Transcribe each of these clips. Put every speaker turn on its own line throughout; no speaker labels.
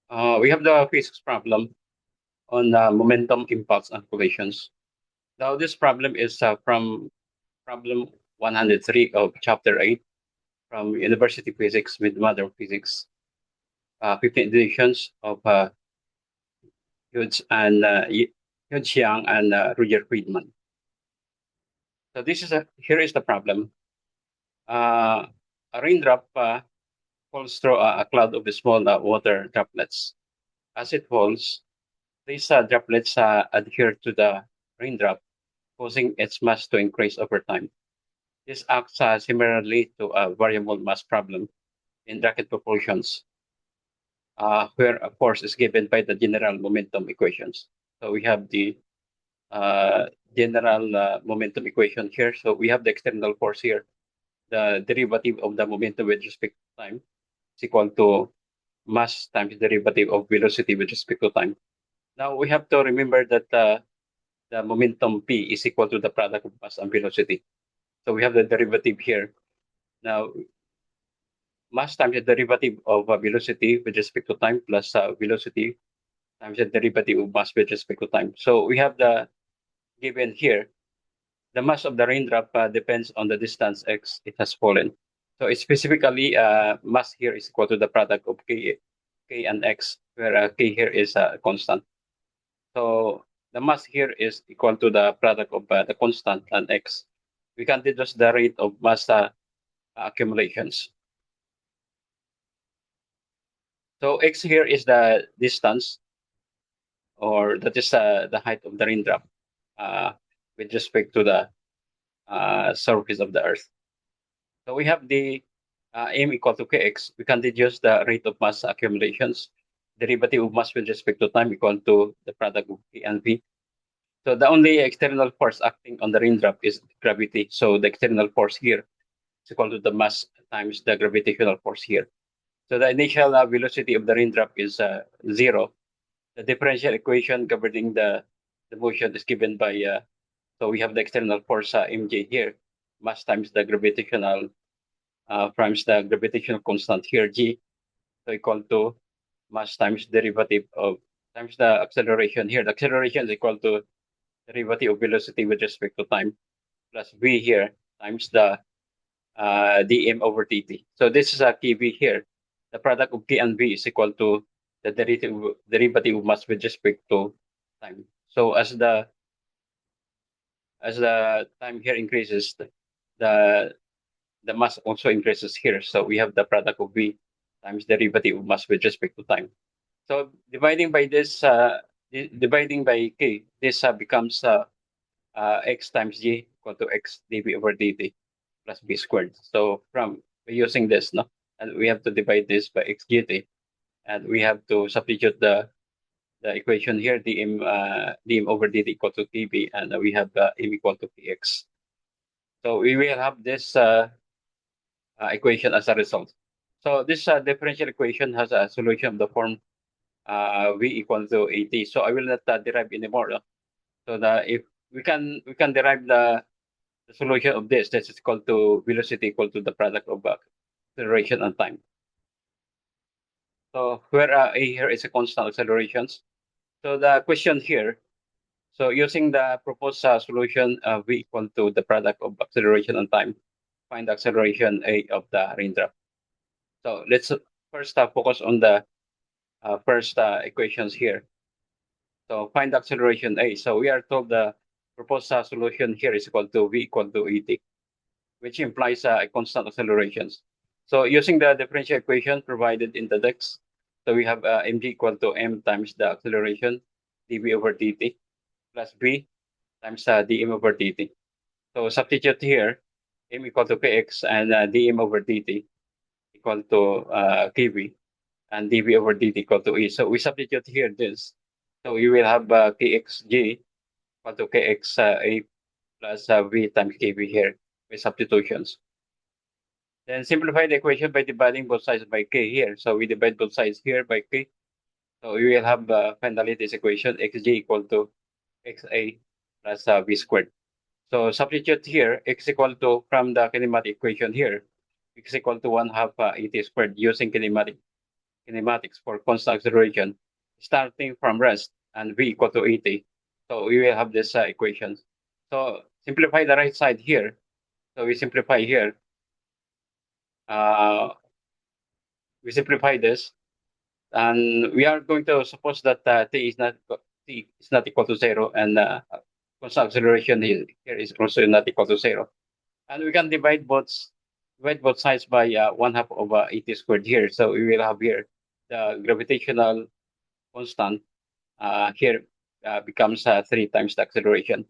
We have the physics problem on momentum impulse and collisions. Now, this problem is from problem 103 of chapter 8 from University Physics with Modern Physics, 15 editions of Hughes and Hughes Young and Roger Friedman. So here is the problem. A raindrop falls through a cloud of small water droplets. As it falls, these droplets adhere to the raindrop, causing its mass to increase over time. This acts similarly to a variable mass problem in rocket propulsions, where a force is given by the general momentum equations. So we have the uh, general momentum equation here. So we have the external force here. The derivative of the momentum with respect to time is equal to mass times derivative of velocity with respect to time. Now we have to remember that the momentum p is equal to the product of mass and velocity. So we have the derivative here. Now mass times the derivative of velocity with respect to time plus velocity times the derivative of mass with respect to time. So we have the given here. The mass of the raindrop depends on the distance x it has fallen. So it's specifically mass here is equal to the product of k and x, where k here is a constant. So the mass here is equal to the product of the constant and x. We can deduce the rate of mass accumulations. So x here is the distance, or that is the height of the raindrop uh, with respect to the surface of the Earth. So we have the m equal to kx. We can deduce the rate of mass accumulations. Derivative of mass with respect to time equal to the product of k and v. So the only external force acting on the raindrop is gravity. So the external force here is equal to the mass times the gravitational force here. So the initial velocity of the raindrop is 0. The differential equation governing the motion is given by, so we have the external force mj here, mass times the gravitational times the gravitational constant here, g, so equal to mass times derivative of times the acceleration here. The acceleration is equal to derivative of velocity with respect to time plus v here times the dm over dt. So this is a kv here. The product of k and v is equal to the derivative of mass with respect to time. So as the time here increases, the the mass also increases here. So we have the product of v times derivative of mass with respect to time. So dividing by this, dividing by k, this becomes x times g equal to x dv over dt plus b squared. So from using this, no, and we have to divide this by x gt, and we have to substitute the equation here, dm over dt equal to tb, and we have m equal to px. So we will have this equation as a result. So this differential equation has a solution of the form v equal to at. So I will not derive anymore. No? So if we can derive the solution of this, this is equal to velocity equal to the product of acceleration and time. So where a here is a constant accelerations. So the question here, so using the proposed solution v equal to the product of acceleration and time, find the acceleration a of the raindrop. So let's first focus on the first equations here. So find the acceleration a. So we are told the proposed solution here is equal to v equal to et, which implies a constant accelerations. So using the differential equation provided in the text, so we have mg equal to m times the acceleration dv over dt plus b times dm over dt. So substitute here m equal to kx and dm over dt equal to kv and dv over dt equal to e. So we substitute here this. So we will have kxg equal to kx a plus v times kv here with substitutions. Then simplify the equation by dividing both sides by k here. So we divide both sides here by k. So we will have finally this equation xg equal to xa plus v squared. So substitute here x equal to from the kinematic equation here, x equal to 1/2 at squared using kinematics for constant acceleration, starting from rest and v equal to 80. So we will have this equation. So simplify the right side here. So we simplify here. We simplify this, and we are going to suppose that t is not equal to 0, and constant acceleration here is also not equal to 0. And we can divide both sides by 1/2 of 80 squared here. So we will have here the gravitational constant here becomes 3 times the acceleration.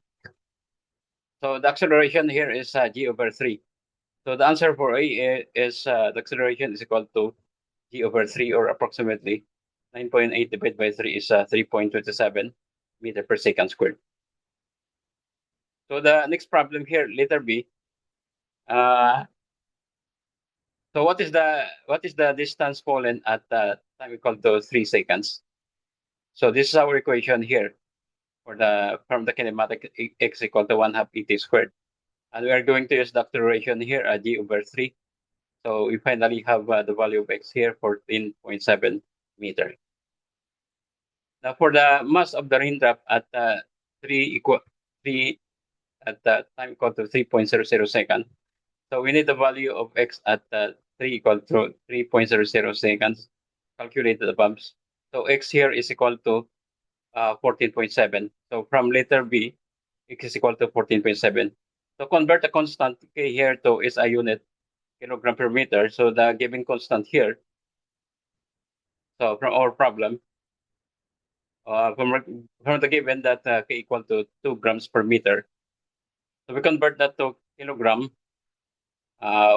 So the acceleration here is g over 3. So the answer for A is the acceleration is equal to g over 3, or approximately 9.8 divided by 3 is 3.27 meter per second squared. So the next problem here, letter B. So what is the distance fallen at time equal to 3 seconds? So this is our equation here for from the kinematic x equal to 1/2 et squared. And we are going to use the acceleration here at g over 3. So we finally have the value of x here, 14.7 meter. Now for the mass of the raindrop at 3 at time equal to 3.00 seconds. So we need the value of x at 3 equal to 3.00 seconds, calculated above. So x here is equal to 14.7. So from letter B, x is equal to 14.7. So convert the constant k here to is a unit kilogram per meter. So the given constant here, so from our problem, from the given that k equal to 2 grams per meter. So we convert that to kilogram.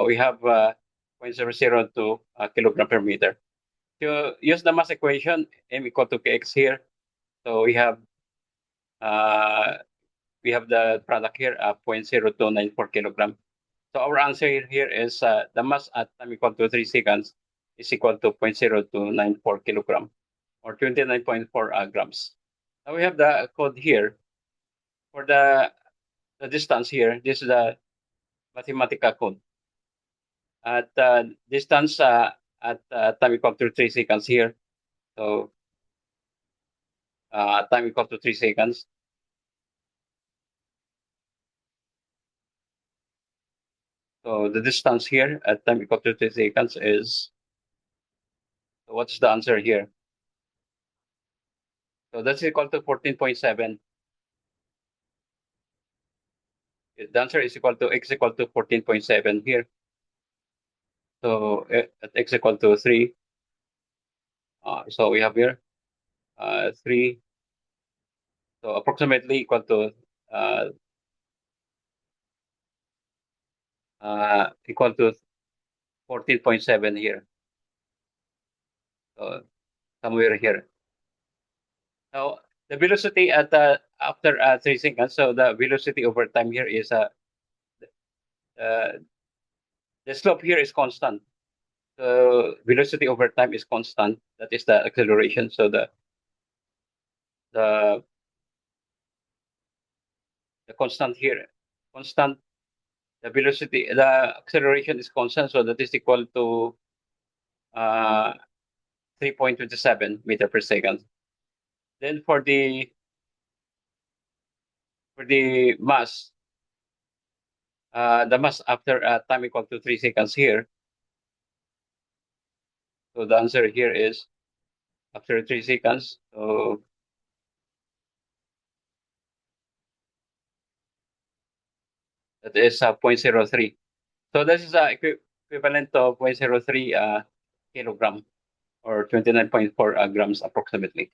We have 0.002 kilogram per meter. To use the mass equation, m equal to kx here. So uh, we have the product here, 0.0294 kilogram. So our answer here is the mass at time equal to 3 seconds is equal to 0.0294 kilogram, or 29.4 grams. Now we have the code here for the distance here. This is the Mathematica code. At distance at time equal to 3 seconds here. So time equal to 3 seconds. So the distance here at time equal to 3 seconds is, so what's the answer here? So that's equal to 14.7. The answer is equal to x equal to 14.7 here. So at x equal to 3, so we have here 3, so approximately equal to uh, equal to 14.7 here. So somewhere here. Now the velocity at after 3 seconds, so the velocity over time here is uh, the slope here is constant. So velocity over time is constant. That is the acceleration. So the the constant here, constant. The velocity, the acceleration is constant. So that is equal to uh, 3.27 meter per second. Then for the mass after time equal to 3 seconds here. So the answer here is after 3 seconds. So that is 0.03. So this is equivalent to 0.03 kilogram, or 29.4 grams approximately.